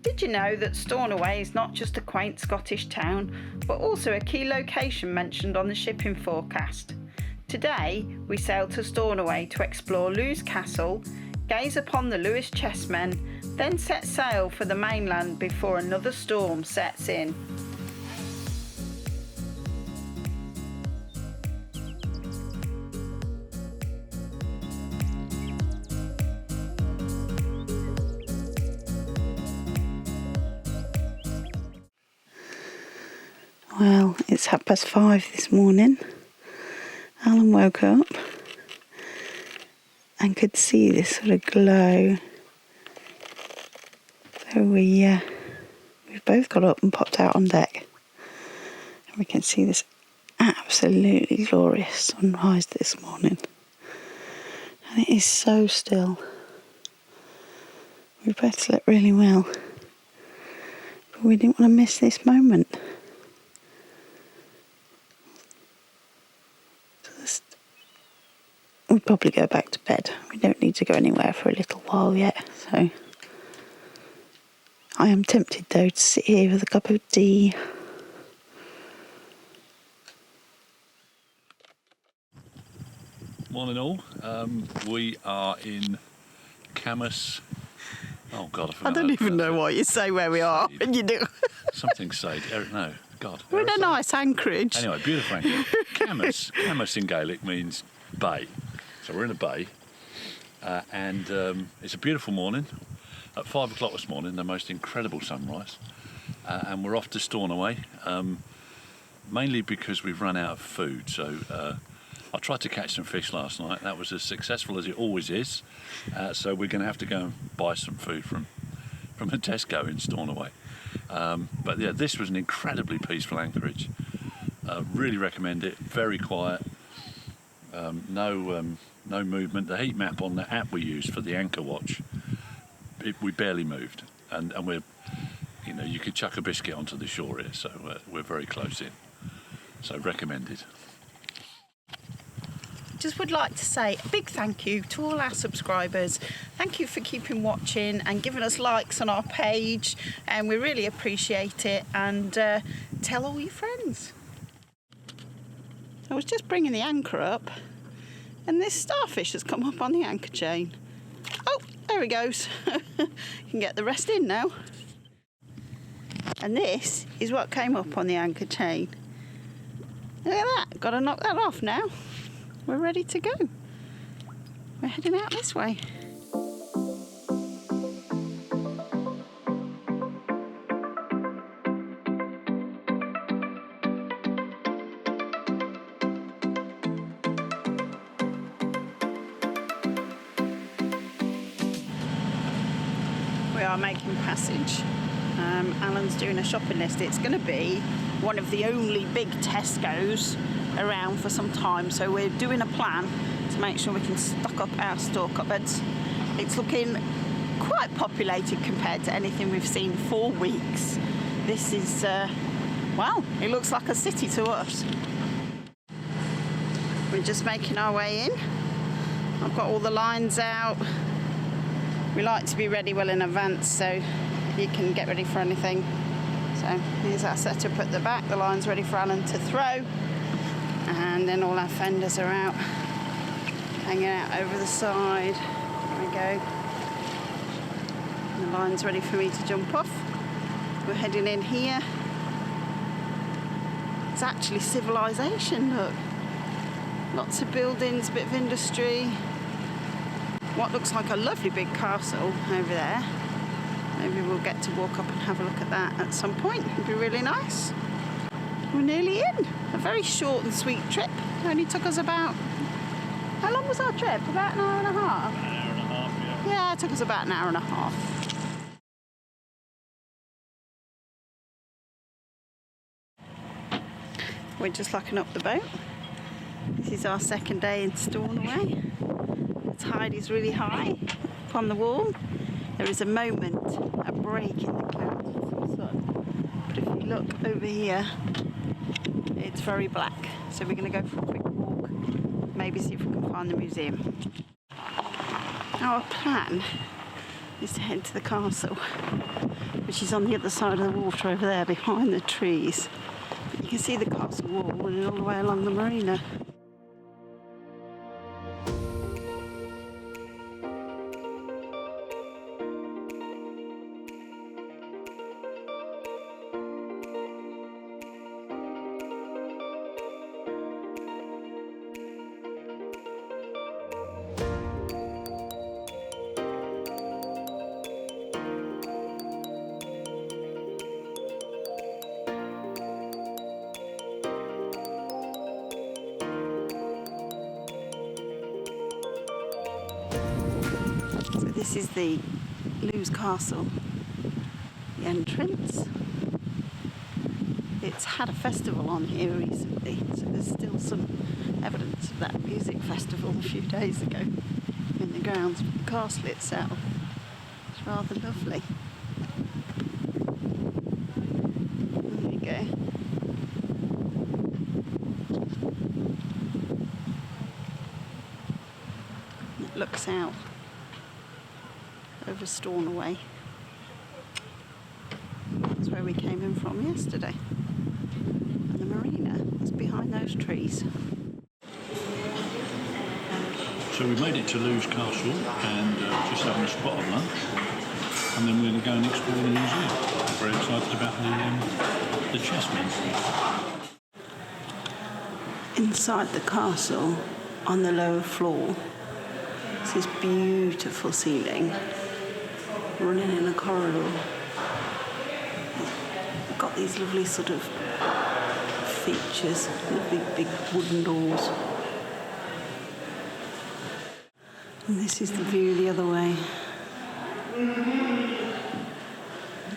Did you know that Stornoway is not just a quaint Scottish town, but also a key location mentioned on the shipping forecast? Today, we sail to Stornoway to explore Lews Castle, gaze upon the Lewis Chessmen, then set sail for the mainland before another storm sets in. Well, it's 5:30 this morning. Alan woke up and could see this sort of glow. So we've both got up and popped out on deck. And we can see this absolutely glorious sunrise this morning. And it is so still. We both slept really well. But we didn't want to miss this moment. We'll probably go back to bed. We don't need to go anywhere for a little while yet, so I am tempted though to sit here with a cup of tea. Morning all. We are in Camus. Oh God, I don't even know what you say where we are. And you do. Something Sade. No, God. We're in a nice anchorage. Anyway, beautiful anchorage. Camus in Gaelic means bay. So we're in a bay, and it's a beautiful morning. At 5 o'clock this morning, the most incredible sunrise, and we're off to Stornoway, mainly because we've run out of food. So I tried to catch some fish last night. That was as successful as it always is. So we're going to have to go and buy some food from a Tesco in Stornoway. But yeah, this was an incredibly peaceful anchorage. Really recommend it. Very quiet. No movement. The heat map on the app we used for the anchor watch, we barely moved, and we're, you could chuck a biscuit onto the shore here, so we're very close in. So recommended. Just would like to say a big thank you to all our subscribers. Thank you for keeping watching and giving us likes on our page, and we really appreciate it. And tell all your friends. I was just bringing the anchor up, and this starfish has come up on the anchor chain. Oh, there he goes. You can get the rest in now. And this is what came up on the anchor chain. Look at that. Got to knock that off now. We're ready to go. We're heading out this way. We are making passage. Alan's doing a shopping list. It's going to be one of the only big Tesco's around for some time, so we're doing a plan to make sure we can stock up our store cupboards. It's looking quite populated compared to anything we've seen for weeks. This is, well, it looks like a city to us. We're just making our way in. I've got all the lines out. We like to be ready well in advance so you can get ready for anything. So here's our setup at the back. The line's ready for Alan to throw. And then all our fenders are out, hanging out over the side. There we go. And the line's ready for me to jump off. We're heading in here. It's actually civilization, look. Lots of buildings, a bit of industry. What looks like a lovely big castle over there. Maybe we'll get to walk up and have a look at that at some point. It'd be really nice. We're nearly in. A very short and sweet trip. It only took us about... How long was our trip? About an hour and a half? An hour and a half, yeah. Yeah, it took us about an hour and a half. We're just locking up the boat. This is our second day in Stornoway. The tide is really high up on the wall. There is a moment, a break in the clouds with some sun. But if you look over here, it's very black. So we're going to go for a quick walk, maybe see if we can find the museum. Our plan is to head to the castle, which is on the other side of the water over there behind the trees. But you can see the castle wall running all the way along the marina. So this is the Lews Castle, the entrance. It's had a festival on here recently, so there's still some evidence of that music festival a few days ago in the grounds of the castle itself. It's rather lovely. There you go. It looks out over Stornoway. That's where we came in from yesterday. And the marina is behind those trees. So we made it to Lews Castle and just having a spot of lunch, and then we're going to go and explore the museum. I'm very excited about the Chessmen. Inside the castle, on the lower floor, is this beautiful ceiling running in a corridor. It's got these lovely sort of features with big wooden doors. And this is the view the other way.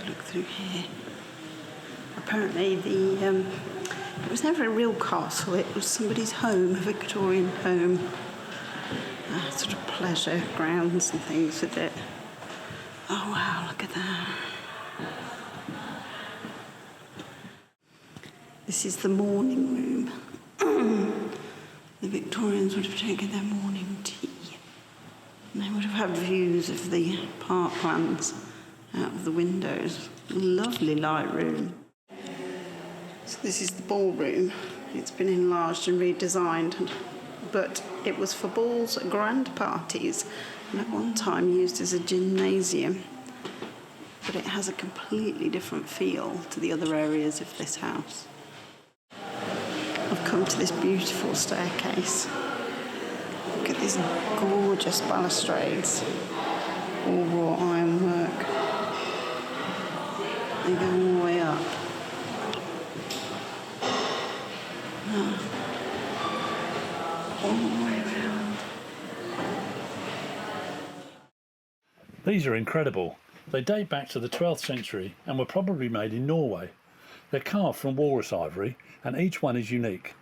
Look through here. Apparently it was never a real castle, it was somebody's home, a Victorian home. Sort of pleasure grounds and things with it. Oh wow, look at that. This is the morning room. The Victorians would have taken their morning tea. And they would have had views of the parklands out of the windows. Lovely light room. So this is the ballroom. It's been enlarged and redesigned, but it was for balls and grand parties, and at one time used as a gymnasium. But it has a completely different feel to the other areas of this house. I've come to this beautiful staircase. Look at these gorgeous balustrades, all wrought ironwork. They go all the way up. All the way around. These are incredible. They date back to the 12th century and were probably made in Norway. They're carved from walrus ivory and each one is unique.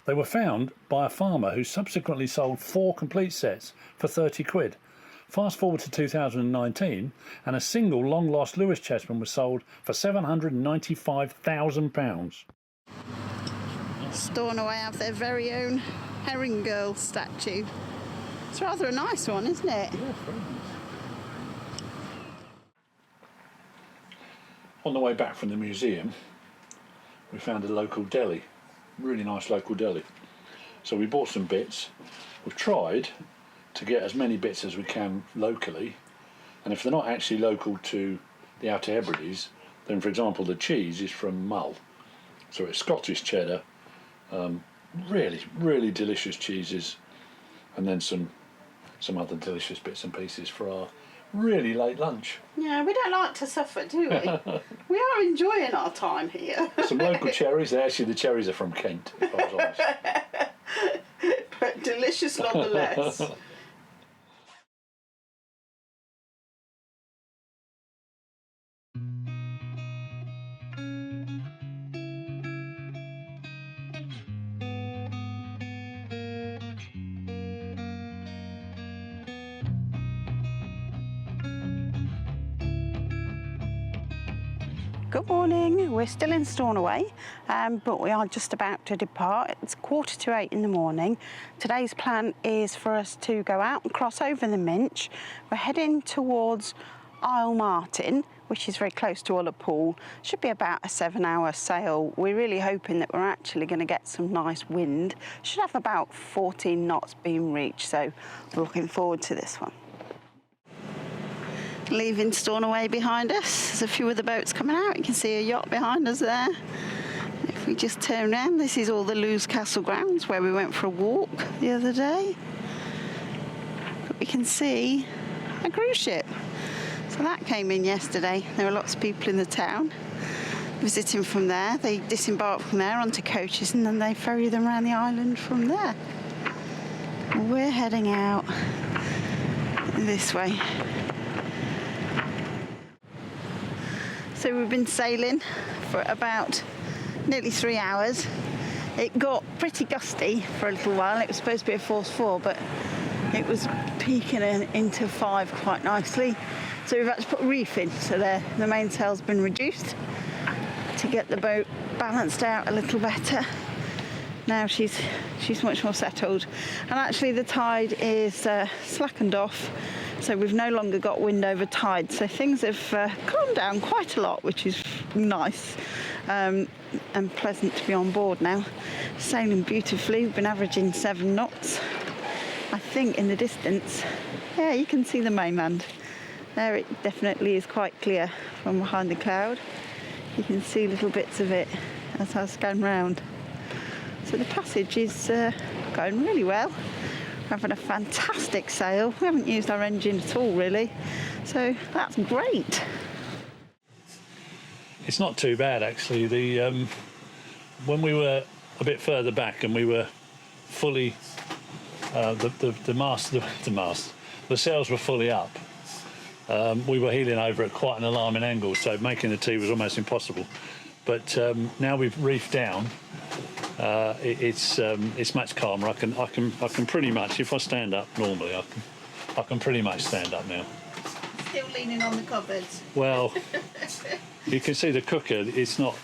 They were found by a farmer who subsequently sold 4 complete sets for 30 quid. Fast forward to 2019 and a single long-lost Lewis Chessmen was sold for £795,000. Stornoway have their very own herring girl statue. It's rather a nice one, isn't it? Yeah, very nice. On the way back from the museum, we found a local deli, really nice local deli. So we bought some bits. We've tried to get as many bits as we can locally, and if they're not actually local to the Outer Hebrides, then for example the cheese is from Mull. So it's Scottish cheddar, really delicious cheeses, and then some other delicious bits and pieces for our really late lunch. Yeah, we don't like to suffer, do we? We are enjoying our time here. Some local cherries. Actually, the cherries are from Kent, if I was honest. But delicious nonetheless. Good morning, we're still in Stornoway, but we are just about to depart. It's 7:45 in the morning. Today's plan is for us to go out and cross over the Minch. We're heading towards Isle Martin, which is very close to Ullapool. Should be about a 7-hour sail. We're really hoping that we're actually going to get some nice wind. Should have about 14 knots being reached, so we're looking forward to this one. Leaving Stornoway behind us. There's a few other boats coming out. You can see a yacht behind us there. If we just turn around, this is all the Lews Castle grounds where we went for a walk the other day. But we can see a cruise ship. So that came in yesterday. There were lots of people in the town visiting from there. They disembark from there onto coaches and then they ferry them around the island from there. And we're heading out this way. So we've been sailing for about nearly 3 hours. It got pretty gusty for a little while. It was supposed to be a force 4, but it was peaking into 5 quite nicely. So we've had to put a reef in, so the mainsail's been reduced to get the boat balanced out a little better. Now she's much more settled. And actually the tide is slackened off, so we've no longer got wind over tide. So things have calmed down quite a lot, which is nice and pleasant to be on board now. Sailing beautifully. We've been averaging 7 knots. I think in the distance, yeah, you can see the mainland. There it definitely is quite clear from behind the cloud. You can see little bits of it as I scan round. So the passage is going really well. We're having a fantastic sail. We haven't used our engine at all really, so that's great. It's not too bad actually. When we were a bit further back and we were fully the sails were fully up. We were heeling over at quite an alarming angle, so making the tea was almost impossible. But now we've reefed down. It's much calmer. I can pretty much, if I stand up normally, I can pretty much stand up now. Still leaning on the cupboards. Well, you can see the cooker. It's not.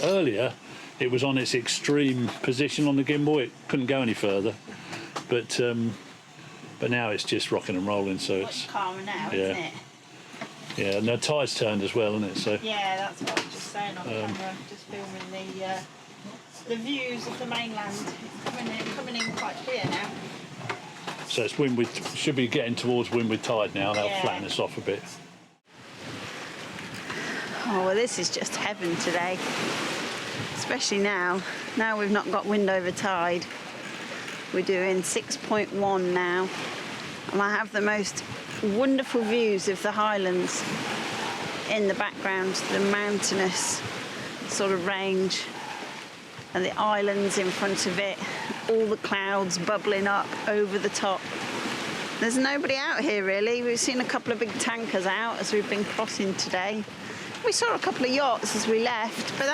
Earlier, it was on its extreme position on the gimbal. It couldn't go any further, but now it's just rocking and rolling. So it's calmer now, yeah. Isn't it? Yeah, and the tide's turned as well, isn't it? So yeah, that's what I was just saying on camera, just filming the views of the mainland. It's coming in quite clear now. So it's wind with, should be getting towards wind with tide now. That'll flatten us off a bit. Oh, well, this is just heaven today, especially now. Now we've not got wind over tide. We're doing 6.1 now, and I have the most wonderful views of the Highlands in the background, the mountainous sort of range, and the islands in front of it, all the clouds bubbling up over the top. There's nobody out here really. We've seen a couple of big tankers out as we've been crossing today. We saw a couple of yachts as we left, but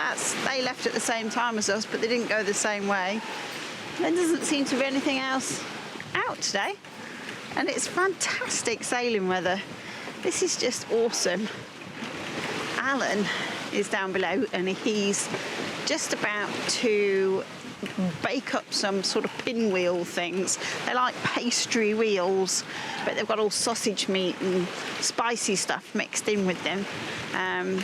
they left at the same time as us, but they didn't go the same way. There doesn't seem to be anything else out today, and it's fantastic sailing weather. This is just awesome. Alan is down below and he's just about to bake up some sort of pinwheel things. They're like pastry wheels, but they've got all sausage meat and spicy stuff mixed in with them. And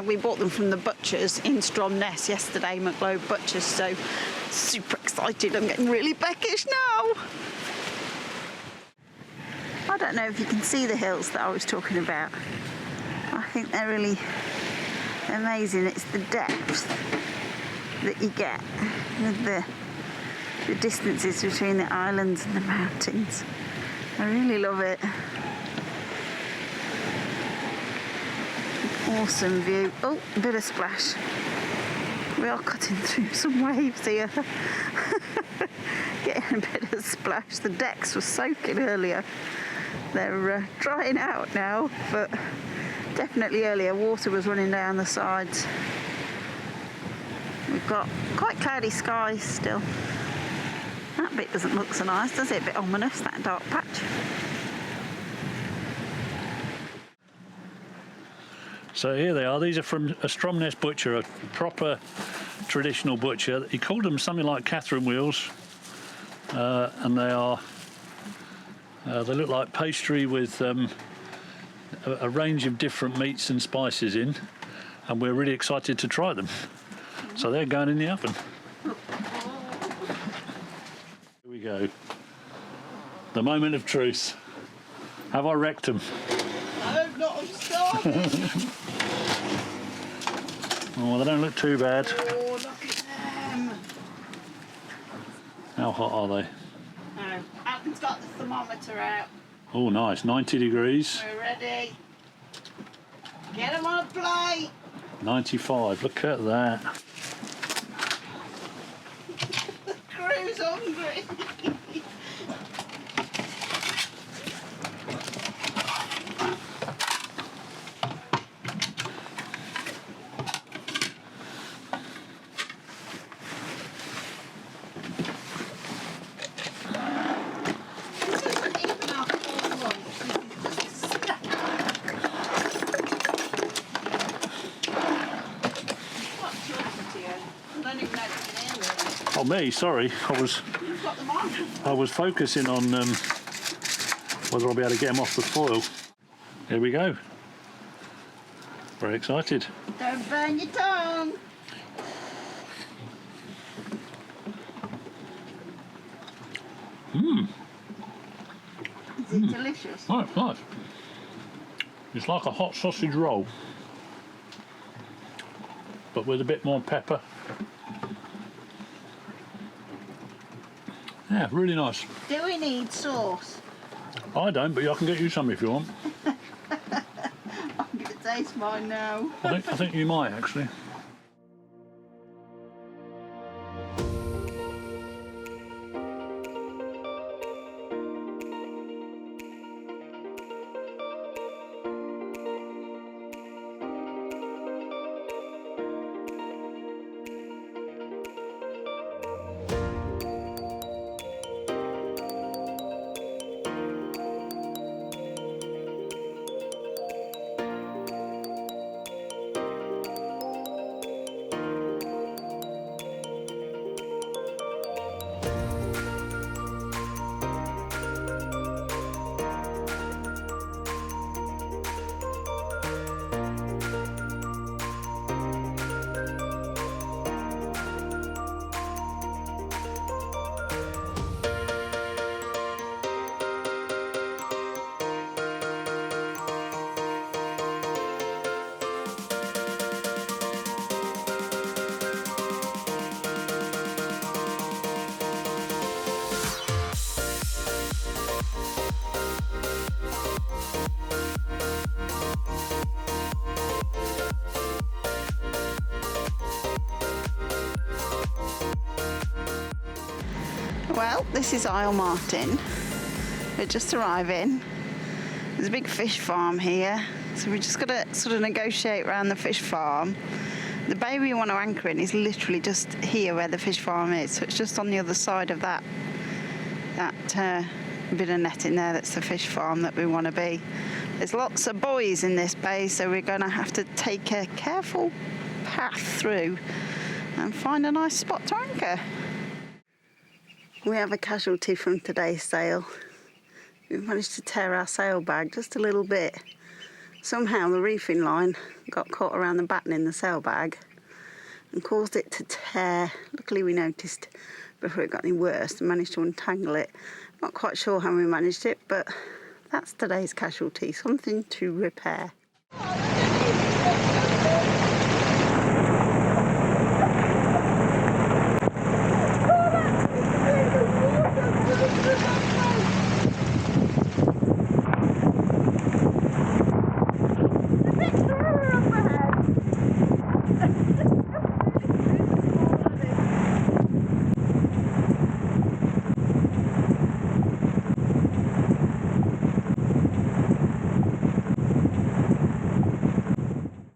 we bought them from the butchers in Stornoway yesterday, McGlobe Butchers, so super excited. I'm getting really beckish now. I don't know if you can see the hills that I was talking about. I think they're really amazing. It's the depth that you get with the distances between the islands and the mountains. I really love it. Awesome view. Oh, a bit of splash. We are cutting through some waves here. Getting a bit of splash. The decks were soaking earlier. They're drying out now, but definitely earlier water was running down the sides. We've got quite cloudy skies still. That bit doesn't look so nice, does it? A bit ominous, that dark patch. So here they are. These are from a Stornoway butcher, a proper traditional butcher. He called them something like Catherine wheels, and they look like pastry with a range of different meats and spices in, and we're really excited to try them. So they're going in the oven. Here we go. The moment of truth. Have I wrecked them? No, not I'm starving. Oh, they don't look too bad. Oh, look at them. How hot are they? No, Alton's got the thermometer out. Oh, nice. 90 degrees. We're ready. Get them on a plate. 95. Look at that. The crew's hungry. Oh, me, sorry. You've got them on. I was focusing on whether I'll be able to get them off the foil. Here we go. Very excited. Don't burn your tongue. Mmm. Is it delicious? Oh, it's nice. It's like a hot sausage roll, but with a bit more pepper. Yeah, really nice. Do we need sauce? I don't, but I can get you some if you want. I'm going to taste mine now. I think you might, actually. Well, this is Isle Martin. We're just arriving. There's a big fish farm here, so we're just got to sort of negotiate around the fish farm. The bay we want to anchor in is literally just here where the fish farm is, so it's just on the other side of that bit of netting there. That's the fish farm that we want to be. There's lots of buoys in this bay, so we're going to have to take a careful path through and find a nice spot to anchor. We have a casualty from today's sail. We've managed to tear our sail bag just a little bit. Somehow the reefing line got caught around the batten in the sail bag and caused it to tear. Luckily we noticed before it got any worse and managed to untangle it. Not quite sure how we managed it, but that's today's casualty, something to repair.